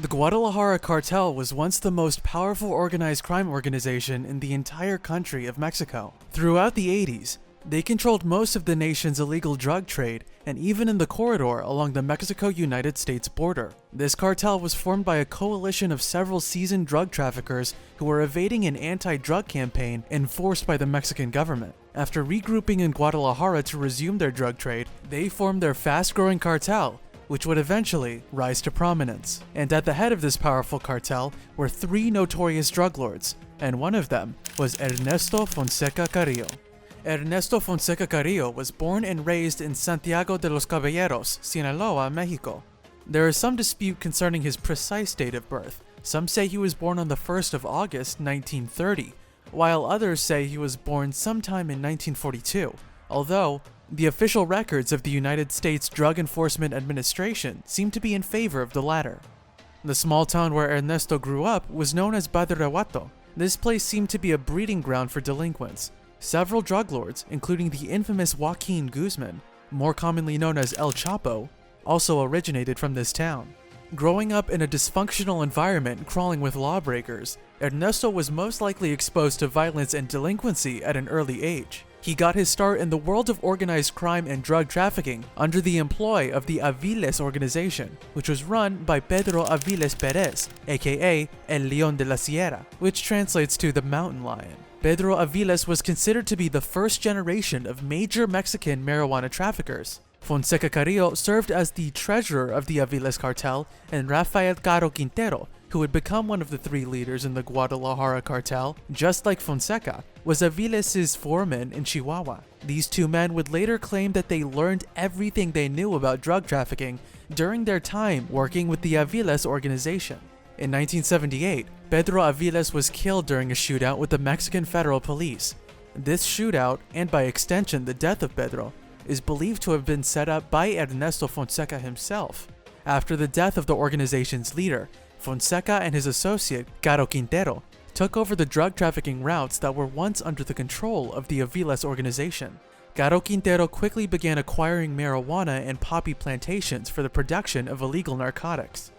The Guadalajara Cartel was once the most powerful organized crime organization in the entire country of Mexico. Throughout the 80s, they controlled most of the nation's illegal drug trade and even in the corridor along the Mexico-United States border. This cartel was formed by a coalition of several seasoned drug traffickers who were evading an anti-drug campaign enforced by the Mexican government. After regrouping in Guadalajara to resume their drug trade, they formed their fast-growing cartel, which would eventually rise to prominence. And at the head of this powerful cartel were three notorious drug lords, and one of them was Ernesto Fonseca Carrillo. Ernesto Fonseca Carrillo was born and raised in Santiago de los Caballeros, Sinaloa, Mexico. There is some dispute concerning his precise date of birth. Some say he was born on the 1st of August, 1930, while others say he was born sometime in 1942, although the official records of the United States Drug Enforcement Administration seem to be in favor of the latter. The small town where Ernesto grew up was known as Badiraguato. This place seemed to be a breeding ground for delinquents. Several drug lords, including the infamous Joaquin Guzman, more commonly known as El Chapo, also originated from this town. Growing up in a dysfunctional environment crawling with lawbreakers, Ernesto was most likely exposed to violence and delinquency at an early age. He got his start in the world of organized crime and drug trafficking under the employ of the Aviles organization, which was run by Pedro Aviles Perez, aka El León de la Sierra, which translates to the mountain lion. Pedro Aviles was considered to be the first generation of major Mexican marijuana traffickers. Fonseca Carrillo served as the treasurer of the Aviles cartel, and Rafael Caro Quintero, who would become one of the three leaders in the Guadalajara cartel, just like Fonseca, was Aviles' foreman in Chihuahua. These two men would later claim that they learned everything they knew about drug trafficking during their time working with the Aviles organization. In 1978, Pedro Aviles was killed during a shootout with the Mexican Federal Police. This shootout, and by extension the death of Pedro, is believed to have been set up by Ernesto Fonseca himself. After the death of the organization's leader, Fonseca and his associate, Caro Quintero, took over the drug trafficking routes that were once under the control of the Aviles organization. Caro Quintero quickly began acquiring marijuana and poppy plantations for the production of illegal narcotics.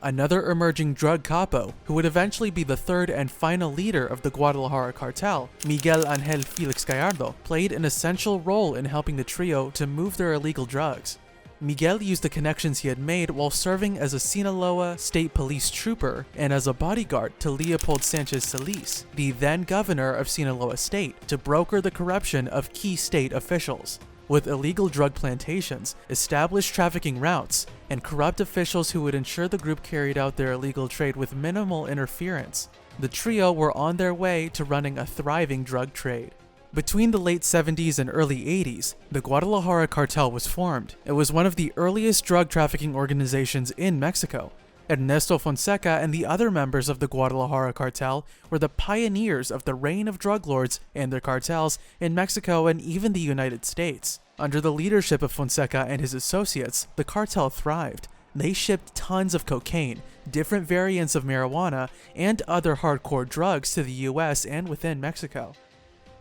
Another emerging drug capo, who would eventually be the third and final leader of the Guadalajara cartel, Miguel Angel Felix Gallardo, played an essential role in helping the trio to move their illegal drugs. Miguel used the connections he had made while serving as a Sinaloa state police trooper and as a bodyguard to Leopold Sanchez Celis, the then governor of Sinaloa state, to broker the corruption of key state officials. With illegal drug plantations, established trafficking routes, and corrupt officials who would ensure the group carried out their illegal trade with minimal interference, the trio were on their way to running a thriving drug trade. Between the late 70s and early 80s, the Guadalajara Cartel was formed. It was one of the earliest drug trafficking organizations in Mexico. Ernesto Fonseca and the other members of the Guadalajara Cartel were the pioneers of the reign of drug lords and their cartels in Mexico and even the United States. Under the leadership of Fonseca and his associates, the cartel thrived. They shipped tons of cocaine, different variants of marijuana, and other hardcore drugs to the US and within Mexico.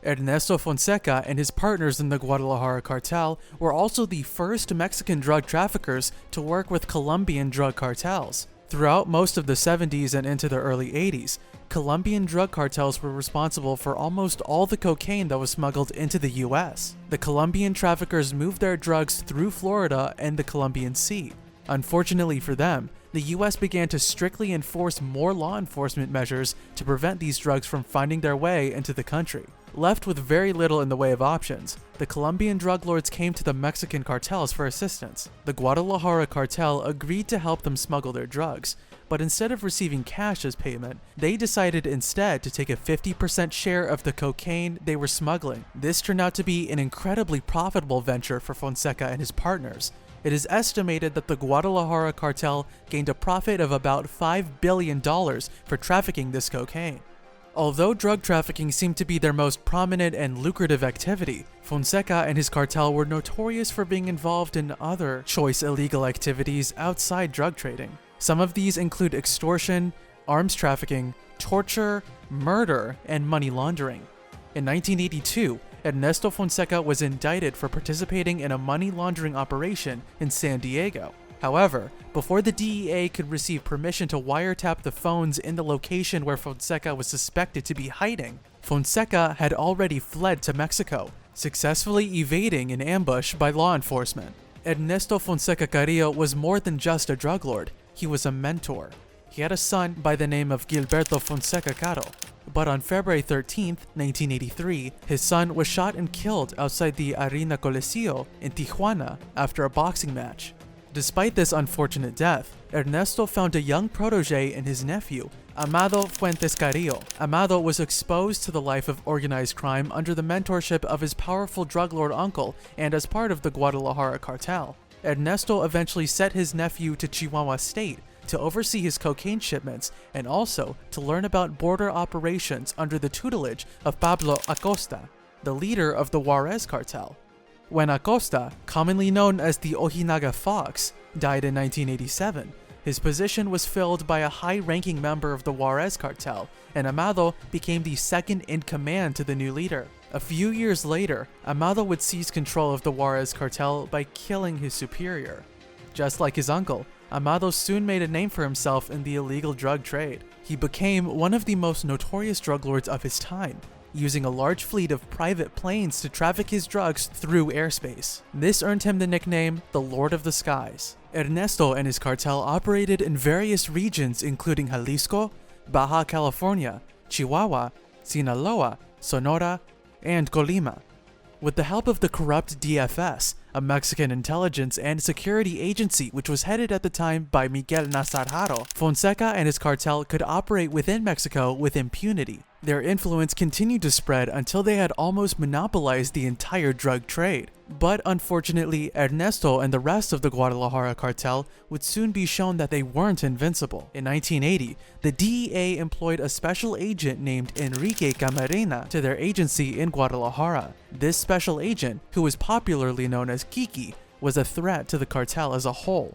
Ernesto Fonseca and his partners in the Guadalajara Cartel were also the first Mexican drug traffickers to work with Colombian drug cartels. Throughout most of the 70s and into the early 80s, Colombian drug cartels were responsible for almost all the cocaine that was smuggled into the US. The Colombian traffickers moved their drugs through Florida and the Colombian Sea. Unfortunately for them, the US began to strictly enforce more law enforcement measures to prevent these drugs from finding their way into the country. Left with very little in the way of options, the Colombian drug lords came to the Mexican cartels for assistance. The Guadalajara cartel agreed to help them smuggle their drugs, but instead of receiving cash as payment, they decided instead to take a 50% share of the cocaine they were smuggling. This turned out to be an incredibly profitable venture for Fonseca and his partners. It is estimated that the Guadalajara cartel gained a profit of about $5 billion for trafficking this cocaine. Although drug trafficking seemed to be their most prominent and lucrative activity, Fonseca and his cartel were notorious for being involved in other choice illegal activities outside drug trading. Some of these include extortion, arms trafficking, torture, murder, and money laundering. In 1982, Ernesto Fonseca was indicted for participating in a money laundering operation in San Diego. However, before the DEA could receive permission to wiretap the phones in the location where Fonseca was suspected to be hiding, Fonseca had already fled to Mexico, successfully evading an ambush by law enforcement. Ernesto Fonseca Carrillo was more than just a drug lord, he was a mentor. He had a son by the name of Gilberto Fonseca Carrillo, but on February 13, 1983, his son was shot and killed outside the Arena Coliseo in Tijuana after a boxing match. Despite this unfortunate death, Ernesto found a young protege in his nephew, Amado Fuentes Carrillo. Amado was exposed to the life of organized crime under the mentorship of his powerful drug lord uncle and as part of the Guadalajara Cartel. Ernesto eventually sent his nephew to Chihuahua State to oversee his cocaine shipments and also to learn about border operations under the tutelage of Pablo Acosta, the leader of the Juarez Cartel. When Acosta, commonly known as the Ojinaga Fox, died in 1987, his position was filled by a high-ranking member of the Juarez Cartel, and Amado became the second-in-command to the new leader. A few years later, Amado would seize control of the Juarez Cartel by killing his superior. Just like his uncle, Amado soon made a name for himself in the illegal drug trade. He became one of the most notorious drug lords of his time, using a large fleet of private planes to traffic his drugs through airspace. This earned him the nickname the Lord of the Skies. Ernesto and his cartel operated in various regions including Jalisco, Baja California, Chihuahua, Sinaloa, Sonora, and Colima. With the help of the corrupt DFS, a Mexican intelligence and security agency which was headed at the time by Miguel Nazar Haro, Fonseca and his cartel could operate within Mexico with impunity. Their influence continued to spread until they had almost monopolized the entire drug trade. But unfortunately, Ernesto and the rest of the Guadalajara cartel would soon be shown that they weren't invincible. In 1980, the DEA employed a special agent named Enrique Camarena to their agency in Guadalajara. This special agent, who was popularly known as Kiki, was a threat to the cartel as a whole.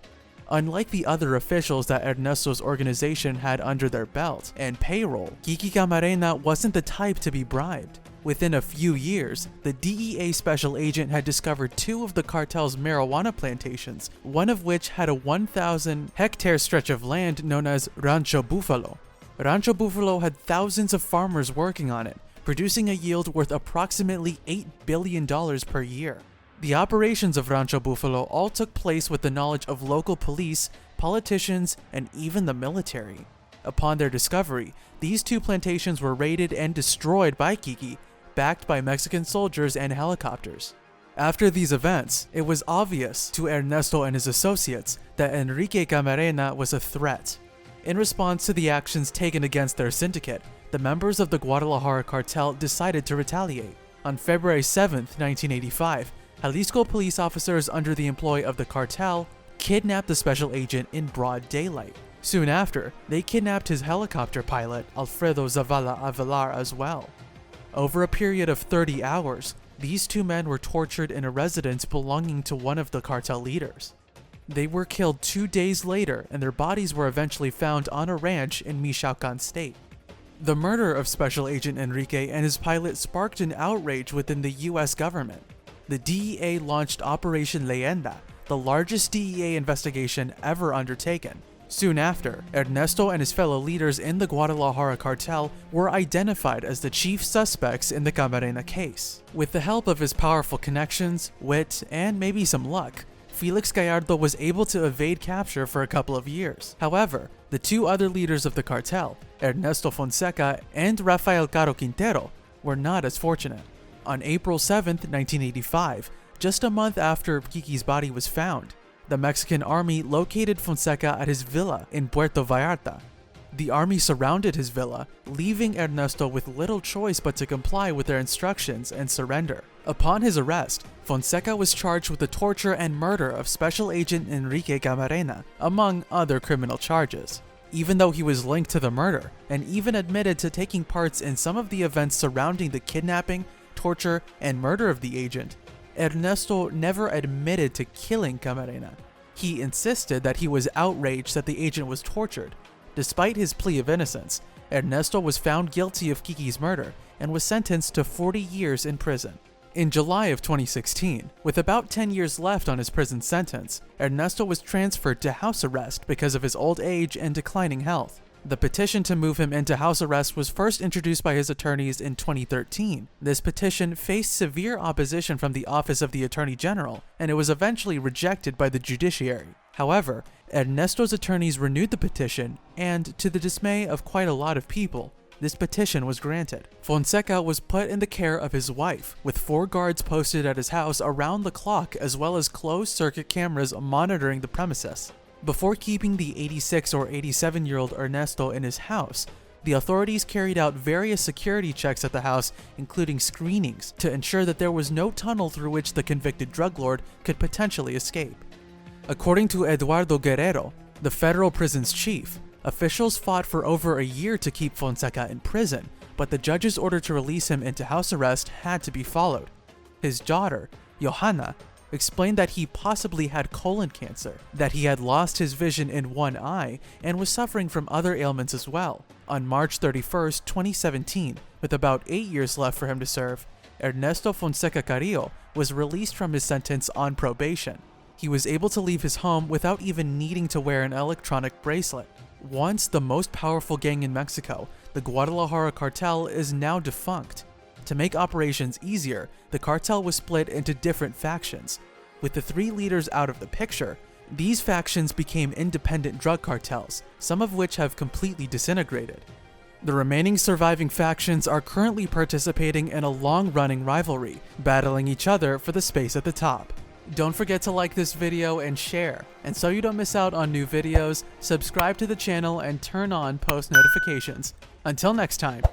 Unlike the other officials that Ernesto's organization had under their belt and payroll, Kiki Camarena wasn't the type to be bribed. Within a few years, the DEA special agent had discovered two of the cartel's marijuana plantations, one of which had a 1,000-hectare stretch of land known as Rancho Buffalo. Rancho Buffalo had thousands of farmers working on it, producing a yield worth approximately $8 billion per year. The operations of Rancho Buffalo all took place with the knowledge of local police, politicians, and even the military. Upon their discovery, these two plantations were raided and destroyed by Kiki, backed by Mexican soldiers and helicopters. After these events, it was obvious to Ernesto and his associates that Enrique Camarena was a threat. In response to the actions taken against their syndicate, the members of the Guadalajara cartel decided to retaliate. On February 7, 1985, Jalisco police officers under the employ of the cartel kidnapped the special agent in broad daylight. Soon after, they kidnapped his helicopter pilot, Alfredo Zavala Avelar, as well. Over a period of 30 hours, these two men were tortured in a residence belonging to one of the cartel leaders. They were killed 2 days later, and their bodies were eventually found on a ranch in Michoacan State. The murder of Special Agent Enrique and his pilot sparked an outrage within the US government. The DEA launched Operation Leyenda, the largest DEA investigation ever undertaken. Soon after, Ernesto and his fellow leaders in the Guadalajara cartel were identified as the chief suspects in the Camarena case. With the help of his powerful connections, wit, and maybe some luck, Felix Gallardo was able to evade capture for a couple of years. However, the two other leaders of the cartel, Ernesto Fonseca and Rafael Caro Quintero, were not as fortunate. On April 7, 1985, just a month after Kiki's body was found, the Mexican army located Fonseca at his villa in Puerto Vallarta. The army surrounded his villa, leaving Ernesto with little choice but to comply with their instructions and surrender. Upon his arrest, Fonseca was charged with the torture and murder of Special Agent Enrique Camarena, among other criminal charges. Even though he was linked to the murder, and even admitted to taking parts in some of the events surrounding the kidnapping, torture, and murder of the agent, Ernesto never admitted to killing Camarena. He insisted that he was outraged that the agent was tortured. Despite his plea of innocence, Ernesto was found guilty of Kiki's murder and was sentenced to 40 years in prison. In July of 2016, with about 10 years left on his prison sentence, Ernesto was transferred to house arrest because of his old age and declining health. The petition to move him into house arrest was first introduced by his attorneys in 2013. This petition faced severe opposition from the Office of the Attorney General, and it was eventually rejected by the judiciary. However, Ernesto's attorneys renewed the petition, and to the dismay of quite a lot of people, this petition was granted. Fonseca was put in the care of his wife, with 4 guards posted at his house around the clock as well as closed-circuit cameras monitoring the premises. Before keeping the 86 or 87-year-old Ernesto in his house, the authorities carried out various security checks at the house, including screenings, to ensure that there was no tunnel through which the convicted drug lord could potentially escape. According to Eduardo Guerrero, the federal prison's chief, officials fought for over a year to keep Fonseca in prison, but the judge's order to release him into house arrest had to be followed. His daughter, Johanna, explained that he possibly had colon cancer, that he had lost his vision in one eye, and was suffering from other ailments as well. On March 31, 2017, with about 8 years left for him to serve, Ernesto Fonseca Carrillo was released from his sentence on probation. He was able to leave his home without even needing to wear an electronic bracelet. Once the most powerful gang in Mexico, the Guadalajara Cartel is now defunct. To make operations easier, the cartel was split into different factions. With the 3 leaders out of the picture, these factions became independent drug cartels, some of which have completely disintegrated. The remaining surviving factions are currently participating in a long-running rivalry, battling each other for the space at the top. Don't forget to like this video and share, and so you don't miss out on new videos, subscribe to the channel and turn on post notifications. Until next time.